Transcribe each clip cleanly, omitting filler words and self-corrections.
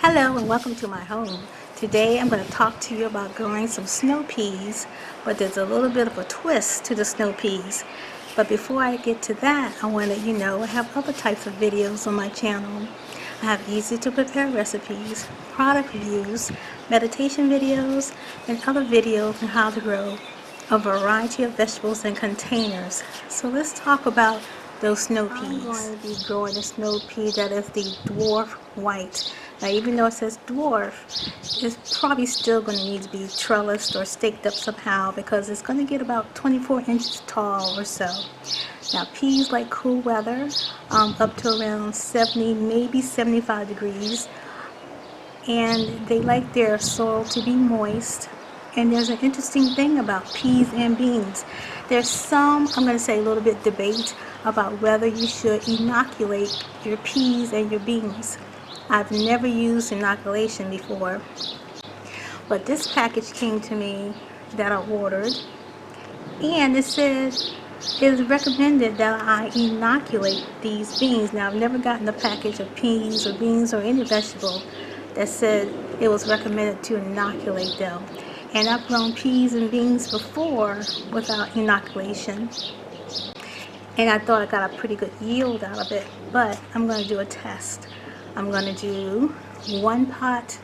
Hello and welcome to my home. Today I'm going to talk to you about growing some snow peas, but there's a little bit of a twist to the snow peas. But before I get to that, I want to let you know I have other types of videos on my channel. I have easy to prepare recipes, product reviews, meditation videos, and other videos on how to grow a variety of vegetables in containers. So let's talk about those snow peas. I'm going to be growing a snow pea that is the dwarf white. Now even though it says dwarf, it's probably still going to need to be trellised or staked up somehow because it's going to get about 24 inches tall or so. Now peas like cool weather, up to around 70, maybe 75 degrees. And they like their soil to be moist. And there's an interesting thing about peas and beans. There's some, I'm going to say a little bit debate about whether you should inoculate your peas and your beans. I've never used inoculation before, but this package came to me that I ordered, and it said it is recommended that I inoculate these beans. Now I've never gotten a package of peas or beans or any vegetable that said it was recommended to inoculate them. And I've grown peas and beans before without inoculation, and I thought I got a pretty good yield out of it. But I'm going to do a test. I'm going to do one pot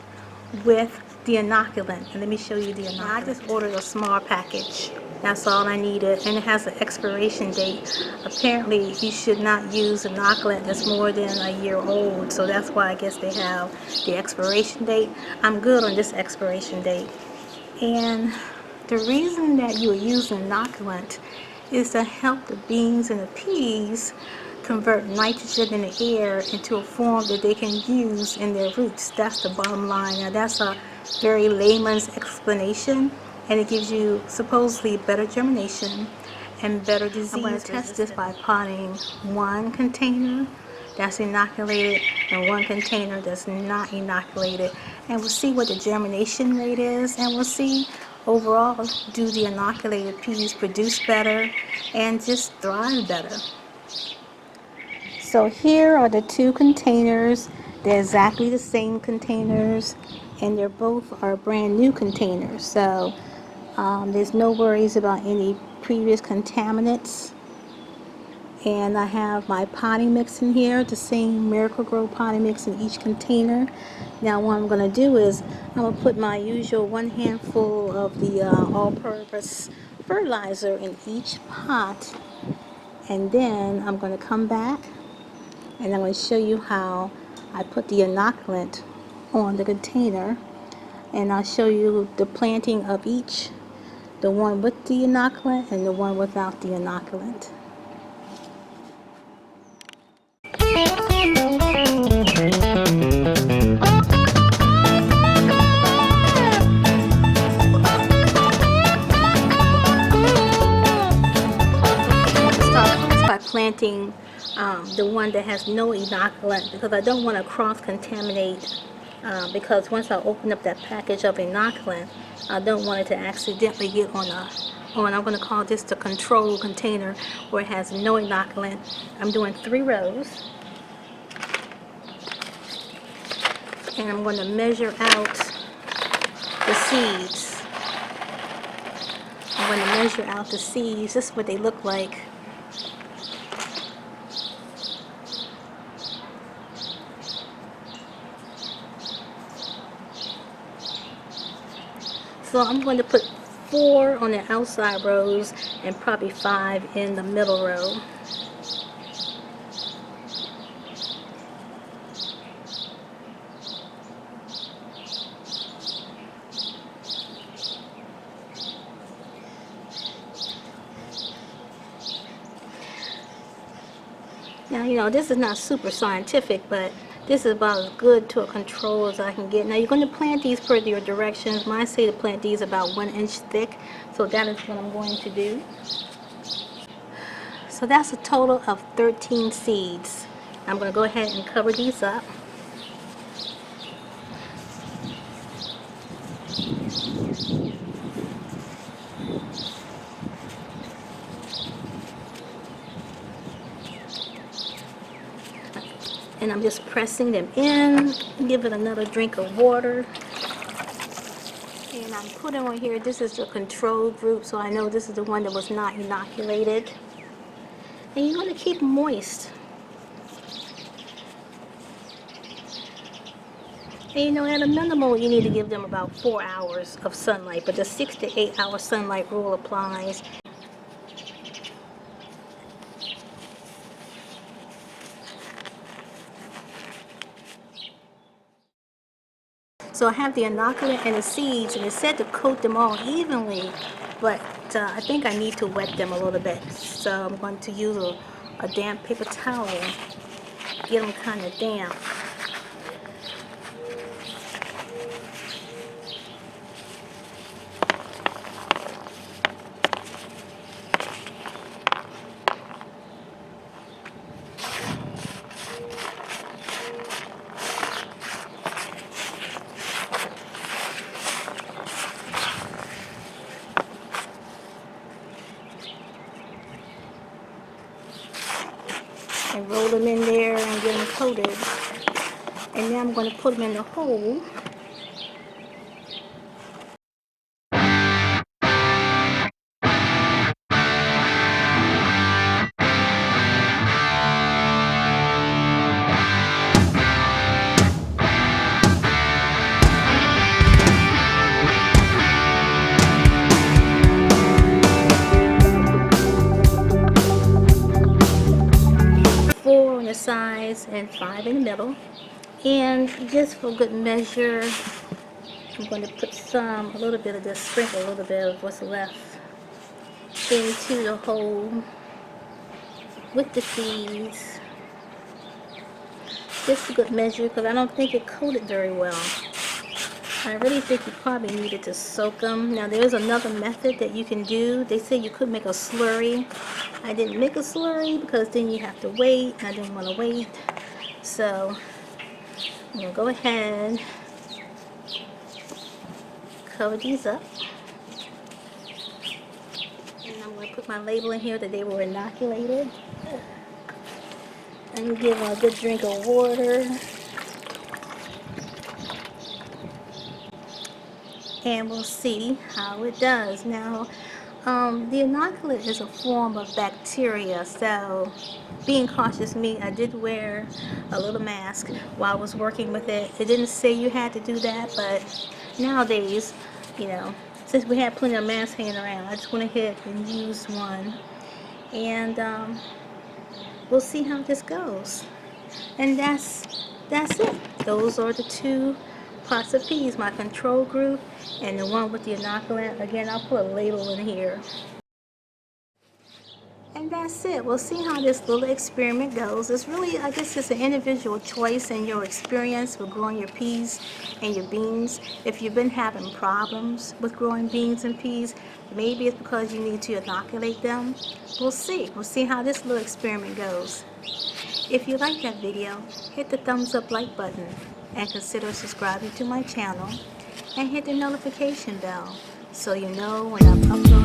with the inoculant, and let me show you the inoculant. I just ordered a small package. That's all I needed, and it has an expiration date. Apparently you should not use inoculant that's more than a year old, so that's why I guess they have the expiration date. I'm good on this expiration date. And the reason that you use inoculant is to help the beans and the peas convert nitrogen in the air into a form that they can use in their roots. That's the bottom line. Now that's a very layman's explanation, and it gives you supposedly better germination and better disease. I'm going to test this by potting one container that's inoculated and one container that's not inoculated, and we'll see what the germination rate is, and we'll see overall, do the inoculated peas produce better and just thrive better. So here are the two containers. They're exactly the same containers, and they're both are brand new containers. So there's no worries about any previous contaminants. And I have my potting mix in here, the same Miracle-Gro potting mix in each container. Now what I'm going to do is I'm going to put my usual 1 handful of the all-purpose fertilizer in each pot, and then I'm going to come back and I'm going to show you how I put the inoculant on the container, and I'll show you the planting of each, the one with the inoculant and the one without the inoculant. By planting the one that has no inoculant, because I don't want to cross-contaminate, because once I open up that package of inoculant, I don't want it to accidentally get on I'm going to call this the control container where it has no inoculant. I'm doing 3 rows, and I'm going to measure out the seeds. I'm going to measure out the seeds. This is what they look like. So I'm going to put 4 on the outside rows and probably 5 in the middle row. Now, you know, this is not super scientific, but this is about as good to a control as I can get. Now, you're going to plant these per your directions. Mine say to plant these about 1 inch thick, so that is what I'm going to do. So that's a total of 13 seeds. I'm going to go ahead and cover these up. and I'm just pressing them in. Give it another drink of water. And I'm putting on here, this is the control group, so I know this is the one that was not inoculated. And you want to keep moist. And you know, at a minimal, you need to give them about 4 hours of sunlight, but the 6 to 8 hour sunlight rule applies. So I have the inoculant and the seeds, and it said to coat them all evenly, but I think I need to wet them a little bit. So I'm going to use a damp paper towel, get them kind of damp. And roll them in there and get them coated. And now I'm going to put them in the hole. Four on the sides and 5 in the middle. And just for good measure, I'm going to put a little bit of this, sprinkle a little bit of what's left into the hole with the seeds. Just for good measure, because I don't think it coated very well. I really think you probably needed to soak them. Now there's another method that you can do. They say you could make a slurry. I didn't make a slurry because then you have to wait. I didn't want to wait. So I'm going to go ahead, cover these up. And I'm going to put my label in here that they were inoculated. And give them a good drink of water. And we'll see how it does. Now, the inoculant is a form of bacteria, so being cautious me, I did wear a little mask while I was working with it. It didn't say you had to do that, but nowadays, you know, since we had plenty of masks hanging around, I just went ahead and used one. And we'll see how this goes. And that's it. Those are the 2 pots of peas, my control group and the one with the inoculant. Again, I'll put a label in here. And that's it. We'll see how this little experiment goes. It's really, I guess it's an individual choice and your experience with growing your peas and your beans. If you've been having problems with growing beans and peas, maybe it's because you need to inoculate them. We'll see. We'll see how this little experiment goes. If you like that video, hit the thumbs up like button and consider subscribing to my channel and hit the notification bell so you know when I'm uploading